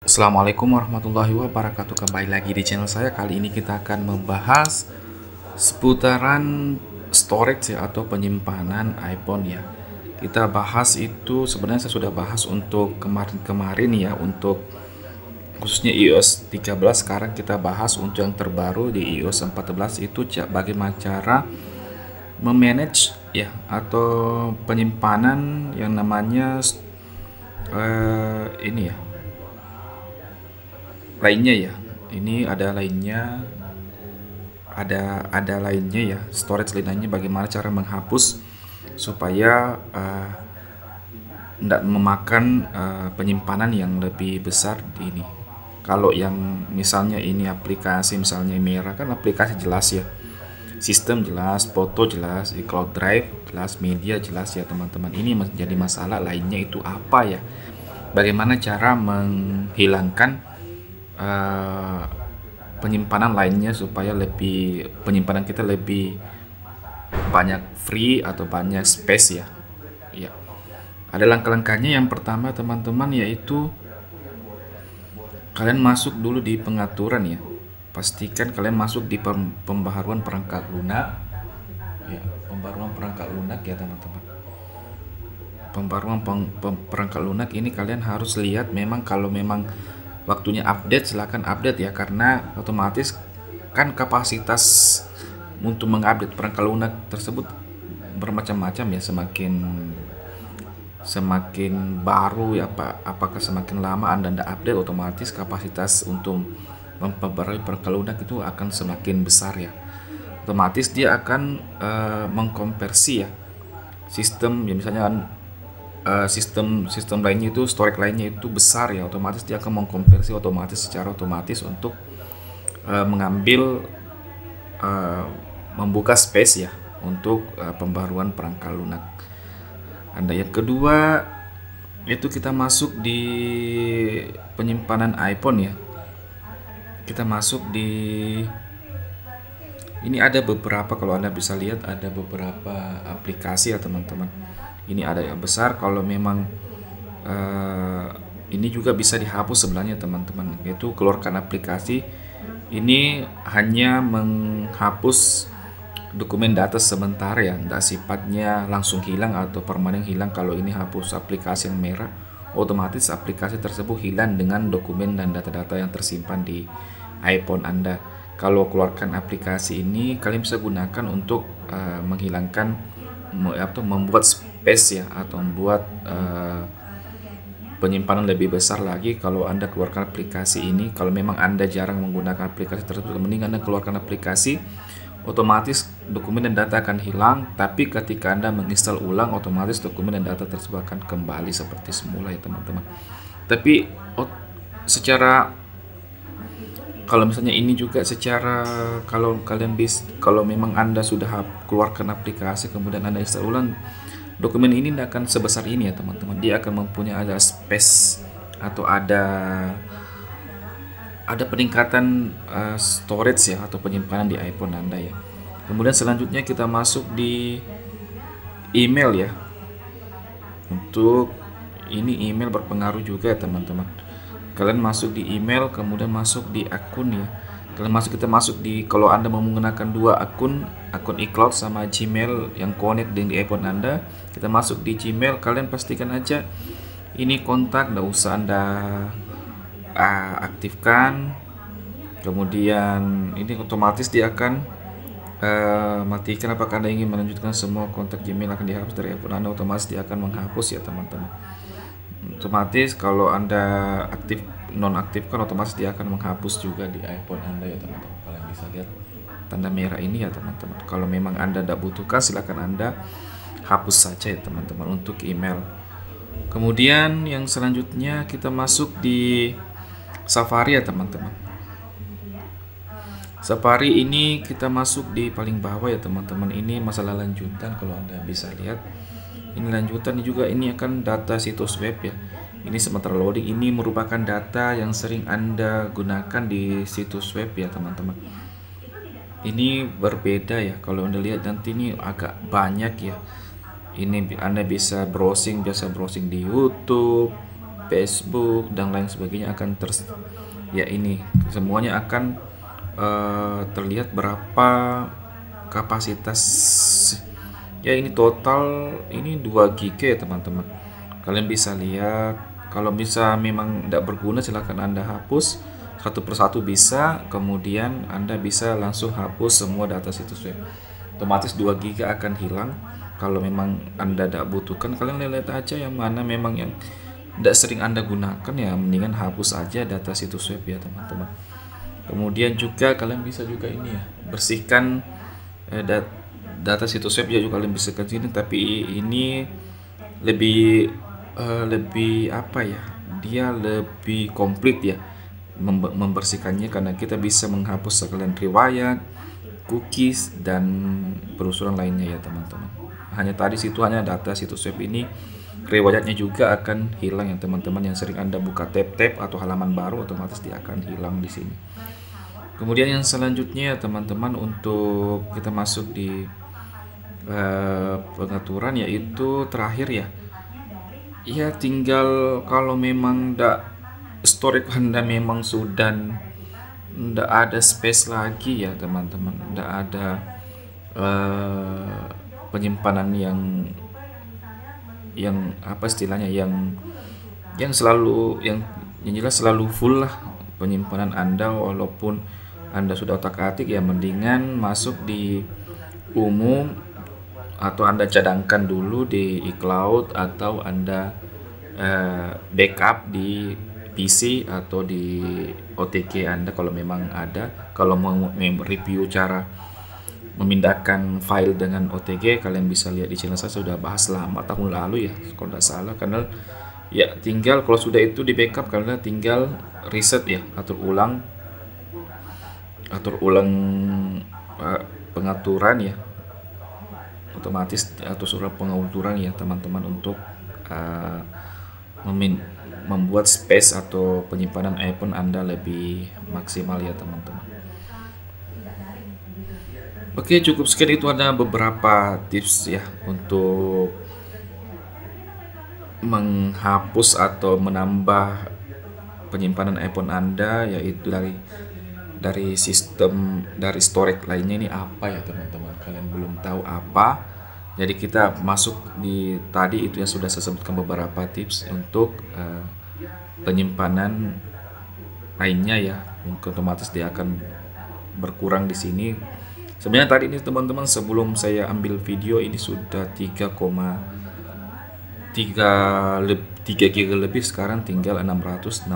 Assalamualaikum warahmatullahi wabarakatuh. Kembali lagi di channel saya. Kali ini kita akan membahas seputaran storage ya, atau penyimpanan iPhone ya. Kita bahas itu sebenarnya saya sudah bahas untuk kemarin-kemarin ya, untuk khususnya iOS 13. Sekarang kita bahas untuk yang terbaru di iOS 14, itu bagaimana cara memanage ya, atau penyimpanan yang namanya ini ya, lainnya ya. Ini ada lainnya, ada lainnya ya, storage lainnya, bagaimana cara menghapus supaya tidak memakan penyimpanan yang lebih besar di ini. Kalau yang misalnya ini aplikasi, misalnya merah kan aplikasi jelas ya, sistem jelas, foto jelas, di cloud drive jelas, media jelas ya teman-teman. Ini menjadi masalah lainnya itu apa ya, bagaimana cara menghilangkan eh, penyimpanan lainnya supaya penyimpanan kita lebih banyak free atau banyak space ya. Ya. Ada langkah-langkahnya. Yang pertama teman-teman, yaitu kalian masuk dulu di pengaturan ya. Pastikan kalian masuk di pembaharuan perangkat lunak. Ya, pembaharuan perangkat lunak ya teman-teman. Pembaruan perangkat lunak ini kalian harus lihat, memang kalau memang waktunya update silahkan update ya, karena otomatis kan kapasitas untuk mengupdate perangkat lunak tersebut bermacam-macam ya, semakin semakin baru ya apakah semakin lama Anda update, otomatis kapasitas untuk memperbarui perangkat lunak itu akan semakin besar ya. Otomatis dia akan mengkonversi ya sistem ya, misalnya sistem lainnya itu, storage lainnya itu besar ya, otomatis dia akan mengkonversi secara otomatis untuk mengambil membuka space ya untuk pembaruan perangkat lunak Anda. Yang kedua itu kita masuk di penyimpanan iPhone ya. Kita masuk di ini, ada beberapa, kalau Anda bisa lihat ada beberapa aplikasi ya teman-teman. Ini ada yang besar, kalau memang ini juga bisa dihapus sebenarnya teman-teman, yaitu keluarkan aplikasi. Ini hanya menghapus dokumen data sementara ya, tidak sifatnya langsung hilang atau permanen hilang. Kalau ini hapus aplikasi yang merah, otomatis aplikasi tersebut hilang dengan dokumen dan data-data yang tersimpan di iPhone Anda. Kalau keluarkan aplikasi ini, kalian bisa gunakan untuk menghilangkan atau membuat space ya, atau membuat penyimpanan lebih besar lagi. Kalau Anda keluarkan aplikasi ini, kalau memang Anda jarang menggunakan aplikasi tersebut, mending Anda keluarkan aplikasi, otomatis dokumen dan data akan hilang. Tapi ketika Anda menginstal ulang, otomatis dokumen dan data tersebut akan kembali seperti semula ya teman-teman. Tapi secara, kalau misalnya ini juga secara, kalau memang Anda sudah keluarkan aplikasi kemudian Anda install ulang, dokumen ini tidak akan sebesar ini ya teman-teman. Dia akan mempunyai ada space atau ada peningkatan storage ya, atau penyimpanan di iPhone Anda ya. Kemudian selanjutnya kita masuk di email ya. Untuk ini email berpengaruh juga ya teman-teman. Kalian masuk di email, kemudian masuk di akun ya. Kita masuk di, kalau Anda mau menggunakan dua akun iCloud sama Gmail yang connect dengan di iPhone Anda, kita masuk di Gmail. Kalian pastikan aja ini kontak, nggak usah Anda aktifkan. Kemudian ini otomatis dia akan matikan. Apakah Anda ingin melanjutkan semua kontak Gmail akan dihapus dari iPhone Anda, otomatis dia akan menghapus ya teman-teman. Otomatis kalau Anda nonaktifkan, otomatis dia akan menghapus juga di iPhone Anda ya teman-teman. Kalian bisa lihat tanda merah ini ya teman-teman. Kalau memang Anda tidak butuhkan, silakan Anda hapus saja ya teman-teman untuk email. Kemudian yang selanjutnya kita masuk di Safari ya teman-teman. Safari ini kita masuk di paling bawah ya teman-teman. Ini masalah lanjutan, kalau Anda bisa lihat. Ini lanjutan juga, ini akan data situs web ya. Ini sementara loading, ini merupakan data yang sering Anda gunakan di situs web ya teman-teman. Ini berbeda ya, kalau Anda lihat nanti ini agak banyak ya. Ini Anda bisa browsing, biasa browsing di YouTube, Facebook dan lain sebagainya akan ya ini semuanya akan terlihat berapa kapasitas ya. Ini total ini 2 GB ya teman-teman. Kalian bisa lihat. Kalau bisa memang tidak berguna silahkan Anda hapus satu persatu bisa, kemudian Anda bisa langsung hapus semua data situs web. Otomatis 2 GB akan hilang. Kalau memang Anda tidak butuhkan, kalian lihat aja yang mana memang yang tidak sering Anda gunakan, ya mendingan hapus aja data situs web ya teman-teman. Kemudian juga kalian bisa juga ini ya, bersihkan data situs web ya juga kalian bisa ke sini, tapi ini lebih apa ya, dia lebih komplit ya membersihkannya, karena kita bisa menghapus sekalian riwayat, cookies, dan penelusuran lainnya ya teman-teman. Hanya tadi situ hanya data situs web ini, riwayatnya juga akan hilang ya teman-teman. Yang sering Anda buka tab-tab atau halaman baru, otomatis dia akan hilang di sini. Kemudian yang selanjutnya teman-teman, untuk kita masuk di pengaturan, yaitu terakhir ya. Ya tinggal kalau memang storage Anda memang sudah ndak ada space lagi ya teman-teman, ndak ada penyimpanan yang apa istilahnya, yang selalu yang jelas selalu full lah penyimpanan Anda. Walaupun Anda sudah otak-atik, ya mendingan masuk di umum atau Anda cadangkan dulu di iCloud, atau Anda backup di PC atau di OTG Anda kalau memang ada. Kalau mau review cara memindahkan file dengan OTG, kalian bisa lihat di channel saya sudah bahas lama tahun lalu ya kalau tidak salah. Karena ya tinggal kalau sudah itu di backup, karena tinggal reset ya, atur ulang pengaturan ya, otomatis atau surat pengaturan ya teman-teman, untuk membuat space atau penyimpanan iPhone Anda lebih maksimal ya teman-teman. Oke, cukup sekian, itu ada beberapa tips ya untuk menghapus atau menambah penyimpanan iPhone Anda, yaitu dari sistem, dari storage lainnya. Ini apa ya teman-teman, kalian belum tahu apa? Jadi kita masuk di tadi itu yang sudah saya sebutkan beberapa tips untuk penyimpanan lainnya ya, otomatis dia akan berkurang di sini. Sebenarnya tadi ini teman-teman, sebelum saya ambil video ini sudah 3 GB lebih, sekarang tinggal 664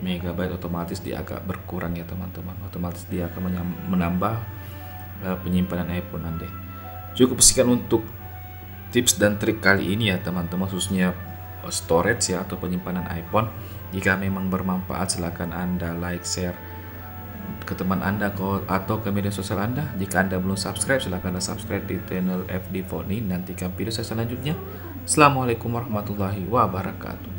MB. Otomatis dia agak berkurang ya teman-teman, otomatis dia akan menambah penyimpanan iPhone Anda. Cukup sekian untuk tips dan trik kali ini ya teman-teman, khususnya storage ya atau penyimpanan iPhone. Jika memang bermanfaat, silakan Anda like, share ke teman Anda atau ke media sosial Anda. Jika Anda belum subscribe, silakan Anda subscribe di channel FD Phone. Nantikan video saya selanjutnya. Assalamualaikum warahmatullahi wabarakatuh.